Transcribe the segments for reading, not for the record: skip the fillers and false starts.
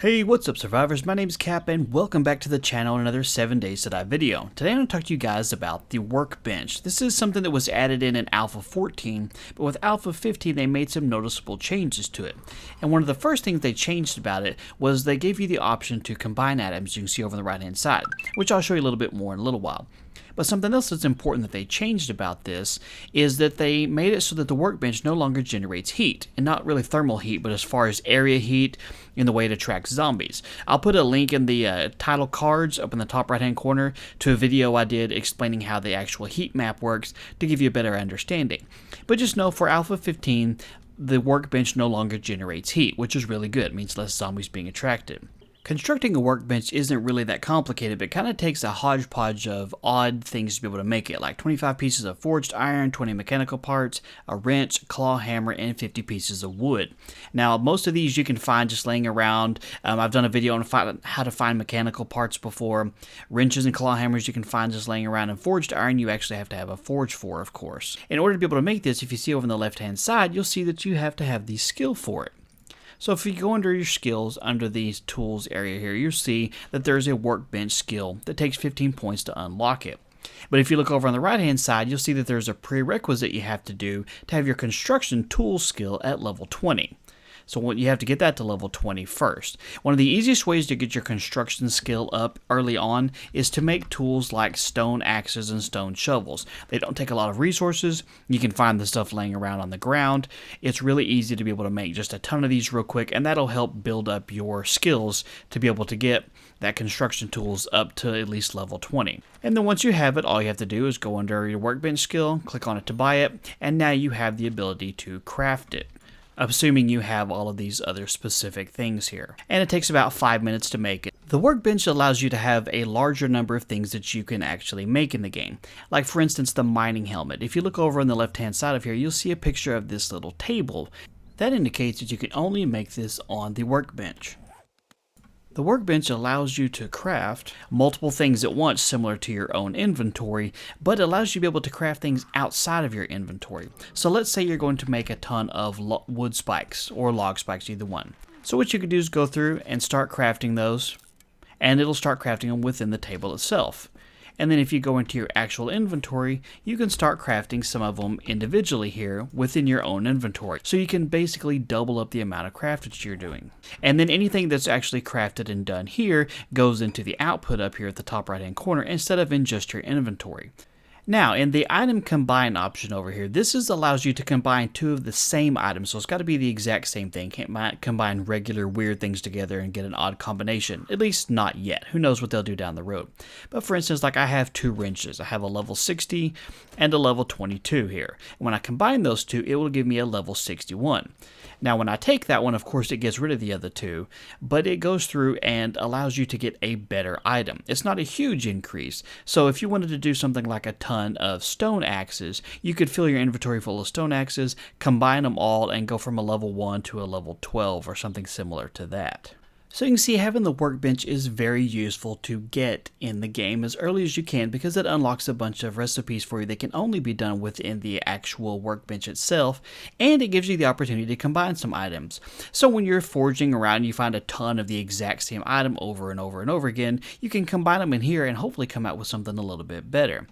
Hey, what's up survivors? My name is Cap and welcome back to the channel and another 7 Days to Die video. Today I'm going to talk to you guys about the Workbench. This is something that was added in Alpha 14, but with Alpha 15 they made some noticeable changes to it. And one of the first things they changed about it was they gave you the option to combine items, you can see over on the right hand side, which I'll show you a little bit more in a little while. But something else that's important that they changed about this is that they made it so that the Workbench no longer generates heat, and not really thermal heat, but as far as area heat in the way it attracts zombies. I'll put a link in the title cards up in the top right hand corner to a video I did explaining how the actual heat map works to give you a better understanding. But just know for Alpha 15, the Workbench no longer generates heat, which is really good. It means less zombies being attracted. Constructing a workbench isn't really that complicated, but it kind of takes a hodgepodge of odd things to be able to make it, like 25 pieces of forged iron, 20 mechanical parts, a wrench, claw hammer, and 50 pieces of wood. Now, most of these you can find just laying around. I've done a video on how to find mechanical parts before. Wrenches and claw hammers you can find just laying around, and forged iron you actually have to have a forge for, of course. In order to be able to make this, if you see over on the left-hand side, you'll see that you have to have the skill for it. So if you go under your skills, under these tools area here, you'll see that there's a workbench skill that takes 15 points to unlock it. But if you look over on the right hand side, you'll see that there's a prerequisite you have to do to have your construction tools skill at level 20. So you have to get that to level 20 first. One of the easiest ways to get your construction skill up early on is to make tools like stone axes and stone shovels. They don't take a lot of resources. You can find the stuff laying around on the ground. It's really easy to be able to make just a ton of these real quick, and that'll help build up your skills to be able to get that construction tools up to at least level 20. And then once you have it, all you have to do is go under your workbench skill, click on it to buy it, and now you have the ability to craft it, assuming you have all of these other specific things here. And it takes about 5 minutes to make it. The Workbench allows you to have a larger number of things that you can actually make in the game. Like for instance, the mining helmet. If you look over on the left hand side of here, you'll see a picture of this little table. That indicates that you can only make this on the Workbench. The Workbench allows you to craft multiple things at once, similar to your own inventory, but it allows you to be able to craft things outside of your inventory. So let's say you're going to make a ton of wood spikes or log spikes, either one. So what you can do is go through and start crafting those, and it'll start crafting them within the table itself. And then if you go into your actual inventory, you can start crafting some of them individually here within your own inventory. So you can basically double up the amount of craftage you're doing. And then anything that's actually crafted and done here goes into the output up here at the top right hand corner instead of in just your inventory. Now, in the item combine option over here, this allows you to combine two of the same items, so it's got to be the exact same thing. Can't combine regular weird things together and get an odd combination, at least not yet. Who knows what they'll do down the road. But for instance, like I have two wrenches. I have a level 60 and a level 22 here. And when I combine those two, it will give me a level 61. Now, when I take that one, of course, it gets rid of the other two, but it goes through and allows you to get a better item. It's not a huge increase, so if you wanted to do something like a ton of stone axes, you could fill your inventory full of stone axes, combine them all, and go from a level 1 to a level 12 or something similar to that. So you can see having the Workbench is very useful to get in the game as early as you can, because it unlocks a bunch of recipes for you that can only be done within the actual Workbench itself, and it gives you the opportunity to combine some items. So when you're forging around and you find a ton of the exact same item over and over and over again, you can combine them in here and hopefully come out with something a little bit better.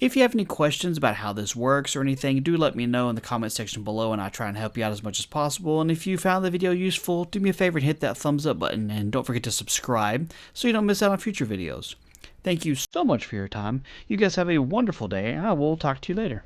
If you have any questions about how this works or anything, do let me know in the comment section below and I'll try and help you out as much as possible. And if you found the video useful, do me a favor and hit that thumbs up button, and don't forget to subscribe so you don't miss out on future videos. Thank you so much for your time. You guys have a wonderful day, and I will talk to you later.